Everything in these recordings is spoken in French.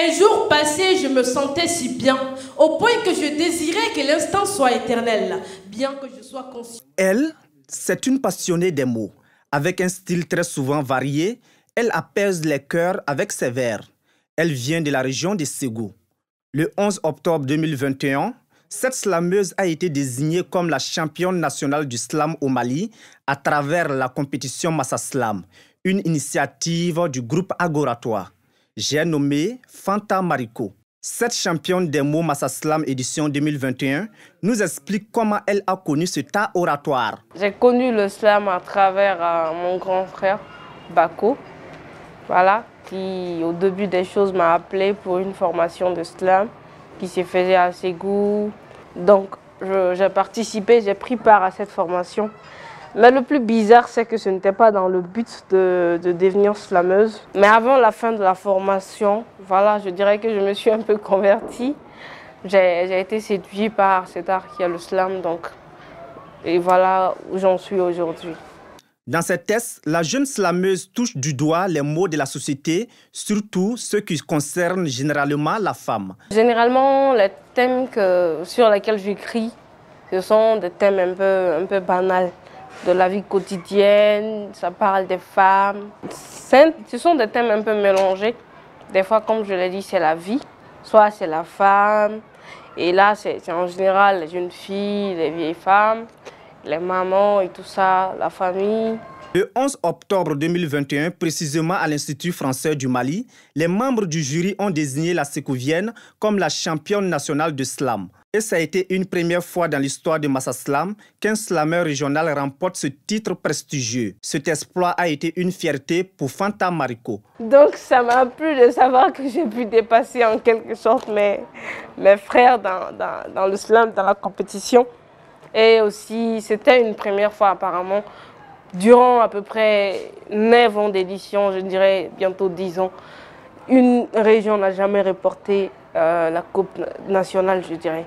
Un jour passé, je me sentais si bien, au point que je désirais que l'instant soit éternel, bien que je sois conscient. Elle, c'est une passionnée des mots. Avec un style très souvent varié, elle apaise les cœurs avec ses vers. Elle vient de la région de Ségou. Le 11 octobre 2021, cette slameuse a été désignée comme la championne nationale du slam au Mali à travers la compétition Massa Slam, une initiative du groupe Agoratoire. J'ai nommé Fanta Mariko. Cette championne des mots Massa Slam édition 2021 nous explique comment elle a connu cet art oratoire. J'ai connu le slam à travers mon grand frère, Bako, voilà, qui au début des choses m'a appelé pour une formation de slam qui se faisait à Ségou. Donc j'ai participé, j'ai pris part à cette formation. Mais le plus bizarre, c'est que ce n'était pas dans le but de devenir slameuse. Mais avant la fin de la formation, voilà, je dirais que je me suis un peu convertie. J'ai été séduite par cet art qui est le slam, donc, et voilà où j'en suis aujourd'hui. Dans ces tests, la jeune slameuse touche du doigt les maux de la société, surtout ceux qui concernent généralement la femme. Généralement, les thèmes sur lesquels j'écris, ce sont des thèmes un peu banals. De la vie quotidienne, ça parle des femmes. Ce sont des thèmes un peu mélangés. Des fois, comme je l'ai dit, c'est la vie, soit c'est la femme. Et là, c'est en général les jeunes filles, les vieilles femmes, les mamans et tout ça, la famille. Le 11 octobre 2021, précisément à l'Institut français du Mali, les membres du jury ont désigné la Sékouvienne comme la championne nationale de slam. Et ça a été une première fois dans l'histoire de Massa Slam qu'un slameur régional remporte ce titre prestigieux. Cet exploit a été une fierté pour Fanta Mariko. Donc ça m'a plu de savoir que j'ai pu dépasser en quelque sorte mes frères dans le slam, dans la compétition. Et aussi, c'était une première fois apparemment. Durant à peu près 9 ans d'édition, je dirais bientôt 10 ans, une région n'a jamais reporté la Coupe nationale, je dirais.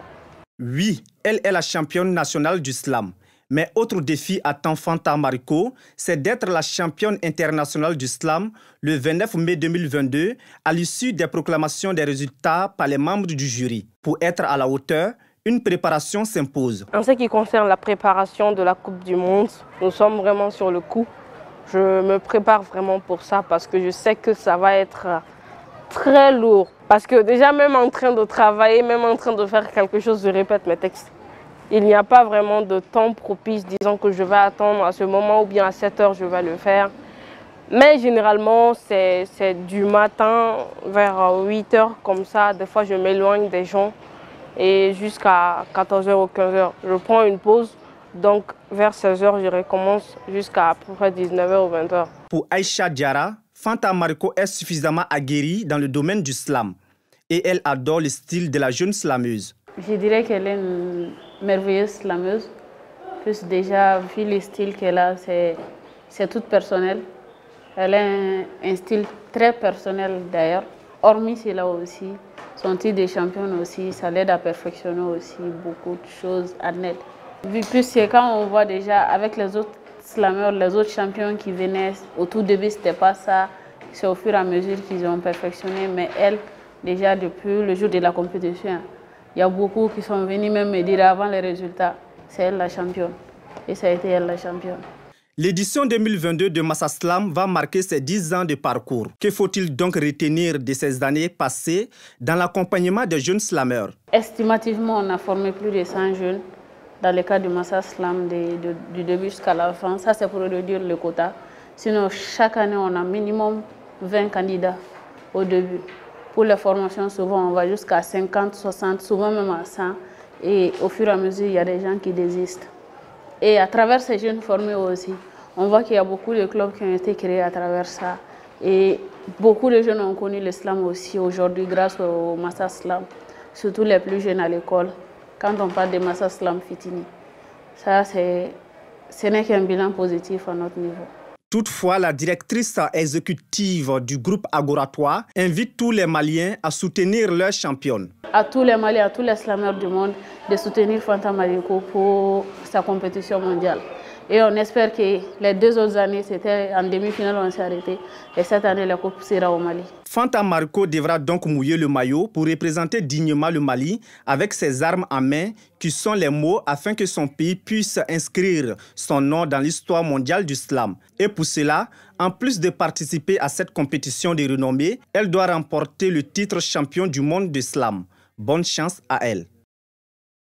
Oui, elle est la championne nationale du slam. Mais autre défi attend Fanta Mariko, c'est d'être la championne internationale du slam le 29 mai 2022 à l'issue des proclamations des résultats par les membres du jury. Pour être à la hauteur, une préparation s'impose. En ce qui concerne la préparation de la Coupe du Monde, nous sommes vraiment sur le coup. Je me prépare vraiment pour ça parce que je sais que ça va être très lourd. Parce que déjà, même en train de travailler, même en train de faire quelque chose, je répète mes textes. Il n'y a pas vraiment de temps propice, disons que je vais attendre à ce moment ou bien à 7 heures, je vais le faire. Mais généralement, c'est du matin vers 8 heures comme ça. Des fois, je m'éloigne des gens. Et jusqu'à 14h ou 15h, je prends une pause. Donc, vers 16h, je recommence jusqu'à peu près 19h ou 20h. Pour Aïcha Diara, Fanta Mariko est suffisamment aguerrie dans le domaine du slam. Et elle adore le style de la jeune slameuse. Je dirais qu'elle est une merveilleuse slameuse. Plus déjà, vu le style qu'elle a, c'est tout personnel. Elle a un style très personnel d'ailleurs. Hormis cela aussi, son titre de championne aussi, ça l'aide à perfectionner aussi beaucoup de choses à net. Plus c'est quand on voit déjà avec les autres slameurs, les autres champions qui venaient, au tout début c'était pas ça, c'est au fur et à mesure qu'ils ont perfectionné, mais elle, déjà depuis le jour de la compétition, il y a beaucoup qui sont venus même me dire avant les résultats, c'est elle la championne, et ça a été elle la championne. L'édition 2022 de Massa Slam va marquer ses 10 ans de parcours. Que faut-il donc retenir de ces années passées dans l'accompagnement des jeunes slameurs? Estimativement, on a formé plus de 100 jeunes dans le cadre du Massa Slam du début jusqu'à la fin. Ça, c'est pour réduire le quota. Sinon, chaque année, on a minimum 20 candidats au début. Pour les formations, souvent, on va jusqu'à 50, 60, souvent même à 100. Et au fur et à mesure, il y a des gens qui désistent. Et à travers ces jeunes formés aussi, on voit qu'il y a beaucoup de clubs qui ont été créés à travers ça. Et beaucoup de jeunes ont connu l'islam aussi aujourd'hui grâce au Massa Slam, surtout les plus jeunes à l'école. Quand on parle de Massa Slam Fitini, ça, ce n'est qu'un bilan positif à notre niveau. Toutefois, la directrice exécutive du groupe Agoratoire invite tous les Maliens à soutenir leur championne. À tous les Maliens, à tous les slameurs du monde, de soutenir Fanta Mariko pour sa compétition mondiale. Et on espère que les 2 autres années, c'était en demi-finale, on s'est arrêté. Et cette année, la Coupe sera au Mali. Fanta Marco devra donc mouiller le maillot pour représenter dignement le Mali avec ses armes en main qui sont les mots afin que son pays puisse inscrire son nom dans l'histoire mondiale du slam. Et pour cela, en plus de participer à cette compétition de renommée, elle doit remporter le titre champion du monde de slam. Bonne chance à elle.